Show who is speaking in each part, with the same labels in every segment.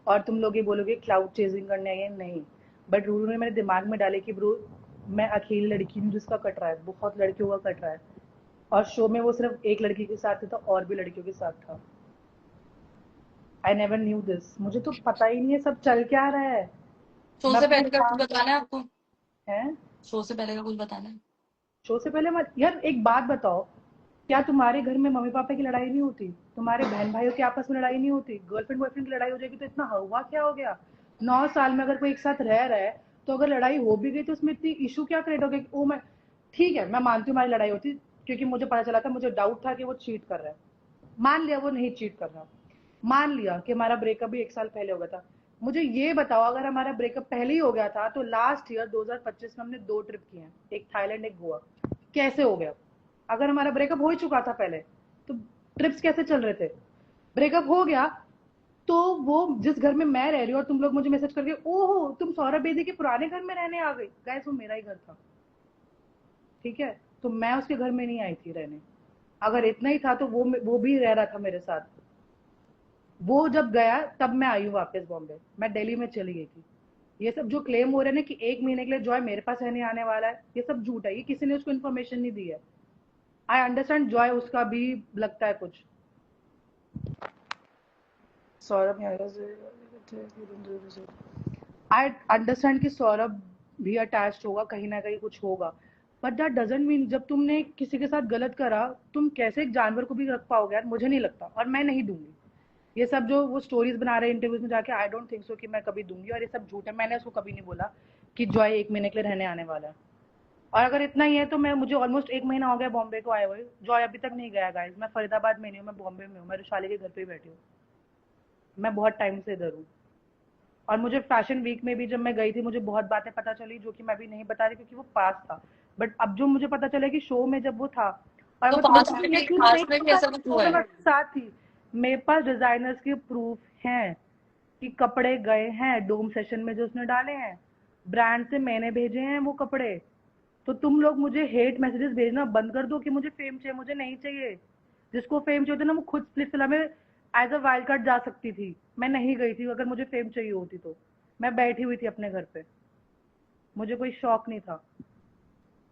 Speaker 1: और तुम लोग ये बोलोगे क्लाउड चेजिंग करने आई है, नहीं। बट रूरू ने मेरे दिमाग में डाले कि ब्रो मैं अकेली लड़की हूँ जिसका कट रहा है, बहुत लड़कियों का कट रहा है। और शो में वो सिर्फ एक लड़की के साथ था और भी लड़कियों के साथ था। आई नेवर न्यू दिस, मुझे तो पता ही नहीं है सब चल क्या रहा है।
Speaker 2: शो
Speaker 1: मैं
Speaker 2: से
Speaker 1: अपने
Speaker 2: पहले का कुछ
Speaker 1: काम
Speaker 2: बताना है आपको?
Speaker 1: है।
Speaker 2: शो से पहले का कुछ बताना है?
Speaker 1: शो से पहले मत यार, एक बात बताओ, क्या तुम्हारे घर में मम्मी पापा की लड़ाई नहीं होती? तुम्हारे बहन भाइयों की आपस में लड़ाई नहीं होती? गर्लफ्रेंड बॉयफ्रेंड की लड़ाई हो जाएगी तो इतना हवा क्या हो गया? 9 साल में अगर कोई एक साथ रह रहा है, तो अगर लड़ाई हो भी गई तो उसमें इतनी इशू क्या क्रिएट हो गया? ओ मैं ठीक है, मैं मानती हूँ हमारी लड़ाई होती, क्योंकि मुझे पता चला था, मुझे डाउट था कि वो चीट कर रहा है। मान लिया वो नहीं चीट कर रहा, मान लिया कि हमारा ब्रेकअप भी 1 साल पहले हो गया था। मुझे ये बताओ, अगर हमारा ब्रेकअप पहले ही हो गया था तो लास्ट ईयर 2025 में हमने 2 ट्रिप किए हैं, एक थाईलैंड एक गोवा, कैसे हो गया? अगर हमारा ब्रेकअप हो ही चुका था पहले, तो ट्रिप्स कैसे चल रहे थे? ब्रेकअप हो गया तो वो जिस घर में मैं रह रही हूँ और तुम लोग मुझे मैसेज करके ओहो तुम सौरभ बेदी के पुराने घर में रहने आ गई, गाइस वो मेरा ही घर था, ठीक है? तो मैं उसके घर में नहीं आई थी रहने। अगर इतना ही था तो वो भी रह रहा था मेरे साथ। वो जब गया तब मैं आई हूँ वापस बॉम्बे, मैं दिल्ली में चली गई थी। ये सब जो क्लेम हो रहे हैं ना कि 1 महीने के लिए जॉय मेरे पास रहने आने वाला है, ये सब झूठ है, ये किसी ने उसको इन्फॉर्मेशन नहीं दी है। आई अंडरस्टैंड जॉय उसका भी लगता है कुछ। सौरभ आई अंडरस्टैंड कि सौरभ भी अटैच्ड होगा, कहीं ना कहीं कुछ होगा। बट दैट डजेंट मीन जब तुमने किसी के साथ गलत करा, तुम कैसे एक जानवर को भी रख पाओगे यार? मुझे नहीं लगता, और मैं नहीं दूंगी। ये सब जो वो स्टोरीज बना रहे हैं इंटरव्यूज में जाके, आई डोंट थिंक सो कि मैं कभी दूंगी, और ये सब झूठ है। मैंने उसको कभी नहीं बोला कि जॉय 1 महीने के लिए रहने आने वाला है। और अगर इतना ही है तो मैं मुझे ऑलमोस्ट 1 महीना हो गया बॉम्बे को आए हुए, जॉय अभी तक नहीं गया गाइज। मैं फरीदाबाद में नहीं हूँ, मैं बॉम्बे में हूँ, मैं रुशाली के घर पे ही बैठी हूँ। मैं बहुत टाइम से इधर हूँ। और मुझे फैशन वीक में भी जब मैं गई थी, मुझे बहुत बातें पता चली जो कि मैं भी नहीं बता रही क्योंकि वो पास था। बट अब जो मुझे पता चला कि शो में जब वो था, और
Speaker 2: तो
Speaker 1: अगर तुम्हें
Speaker 2: पास में भी,
Speaker 1: यकीन
Speaker 2: पास
Speaker 1: नहीं
Speaker 2: में भी
Speaker 1: होगा
Speaker 2: ऐसा
Speaker 1: तो
Speaker 2: कुछ
Speaker 1: शो
Speaker 2: हुआ
Speaker 1: में
Speaker 2: है?
Speaker 1: मैं उसके साथ थी। मेरे पास डिजाइनर्स के प्रूफ हैं कि कपड़े गए हैं डोम सेशन में जो उसने डाले हैं, ब्रांड से मैंने भेजे हैं वो कपड़े। तो तुम लोग मुझे हेट मैसेजेस भेजना बंद कर दो कि मुझे फेम चाहिए, मुझे नहीं चाहिए। जिसको फेम चाहिए होता ना वो खुद स्प्लिट फिल्म में एज अ वाइल्ड कार्ड जा सकती थी, मैं नहीं गई थी। अगर मुझे फेम चाहिए होती तो मैं बैठी हुई थी अपने घर पे, मुझे कोई शौक नहीं था।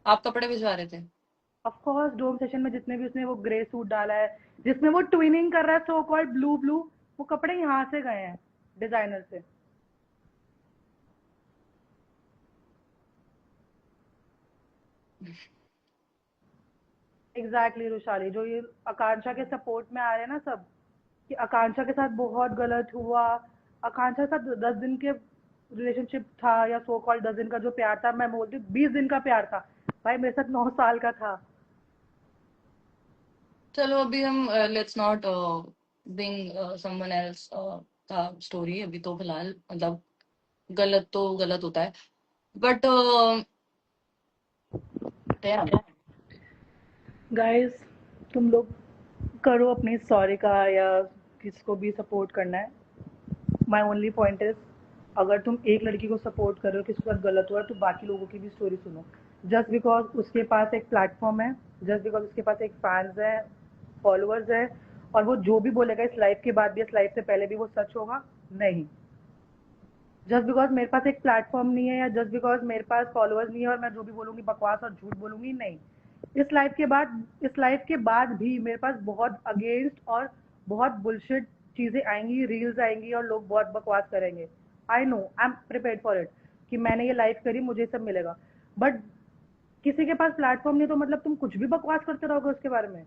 Speaker 2: आप कपड़े भिजवा रहे थे?
Speaker 1: ऑफ कोर्स डोम सेशन में जितने भी उसने वो ग्रे सूट डाला है जिसमें वो ट्विनिंग कर रहा है, सो कॉल्ड ब्लू ब्लू, वो कपड़े यहाँ से गए हैं डिजाइनर से। एग्जैक्टली रुशाली, जो ये आकांक्षा के सपोर्ट में आ रहे हैं ना सब, कि आकांक्षा के साथ बहुत गलत हुआ। आकांक्षा के साथ 10 दिन के रिलेशनशिप था, या सो कॉल्ड 10 दिन का जो प्यार था, मैं बोलती हूँ 20 दिन का प्यार था। भाई मेरे साथ 9 साल का था।
Speaker 2: चलो अभी हम let's not bring someone else का स्टोरी अभी, तो फिलहाल मतलब गलत तो गलत होता है, बट
Speaker 1: गाइस तुम लोग करो अपनी सॉरी का, या किसको भी सपोर्ट करना है। माई ओनली पॉइंट इज, अगर तुम एक लड़की को सपोर्ट कर रहे हो किसी के साथ गलत हुआ है, तो बाकी लोगों की भी स्टोरी सुनो। जस्ट बिकॉज उसके पास एक प्लेटफॉर्म है, जस्ट बिकॉज उसके पास एक फैंस है, फॉलोअर्स है, और वो जो भी बोलेगा इस लाइफ के बाद भी, इस लाइफ से पहले भी, वो सच होगा? नहीं। जस्ट बिकॉज मेरे पास एक प्लेटफॉर्म नहीं है, या जस्ट बिकॉज मेरे पास फॉलोअर्स नहीं है और मैं जो भी बोलूंगी बकवास और झूठ बोलूंगी, नहीं। इस लाइफ के बाद भी मेरे पास बहुत अगेंस्ट और बहुत बुलशिट चीजें आएंगी, रील्स आएंगी और लोग बहुत बकवास करेंगे। I know, I am prepared for it, कि मैंने ये लाइफ करी, मुझे सब मिलेगा। बट किसी के पास प्लेटफॉर्म नहीं तो मतलब तुम कुछ भी बकवास करते रहोगे उसके बारे में।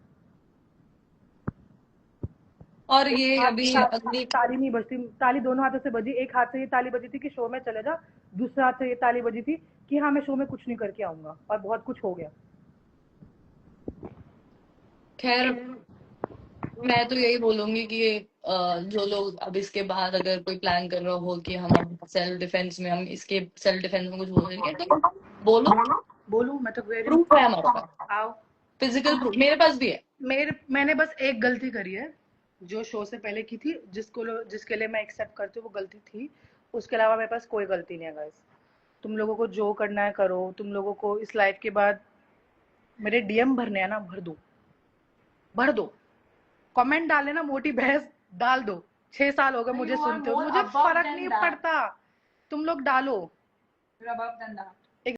Speaker 2: और
Speaker 1: एक
Speaker 2: ये
Speaker 1: हाथ से
Speaker 2: अभी अगली,
Speaker 1: ताली नहीं बजती, ताली दोनों हाथों से बजी। एक हाथ से ये ताली बजी थी कि शो में चले जा, दूसरे हाथ से ये ताली बजी थी कि हाँ मैं शो में कुछ नहीं करके आऊंगा, और बहुत कुछ हो गया।
Speaker 2: खैर मैं तो यही बोलूंगी कि जो लोग अब इसके बाद अगर कोई प्लान कर रहा हो कि हम अब सेल्फ डिफेंस में, हम इसके सेल्फ डिफेंस में कुछ बोलेंगे, तो बोलो।
Speaker 1: बोलूं? मैं तो वेरी
Speaker 2: प्रूफ है हमारे पास,
Speaker 1: आओ।
Speaker 2: फिजिकल प्रूफ मेरे पास भी है।
Speaker 1: मैंने बस एक गलती करी है, जो शो से पहले की थी, जिसके लिए मैं एक्सेप्ट करती हूँ वो गलती थी। उसके अलावा मेरे पास कोई गलती नहीं है गाइस। तुम लोगों को जो करना है करो, तुम लोगों को इस लाइफ के बाद मेरे डीएम भरने हैं ना, भर दो, भर दो। कमेंट डाले ना मोटी बहस, डाल दो, 6 साल हो गए
Speaker 3: No,
Speaker 1: मुझे
Speaker 3: you are
Speaker 1: सुनते हो,
Speaker 3: more
Speaker 1: मुझे
Speaker 3: above
Speaker 1: फर्क
Speaker 3: than
Speaker 1: नहीं
Speaker 3: that.
Speaker 1: पड़ता, तुम लोग डालो।
Speaker 3: You're above than that.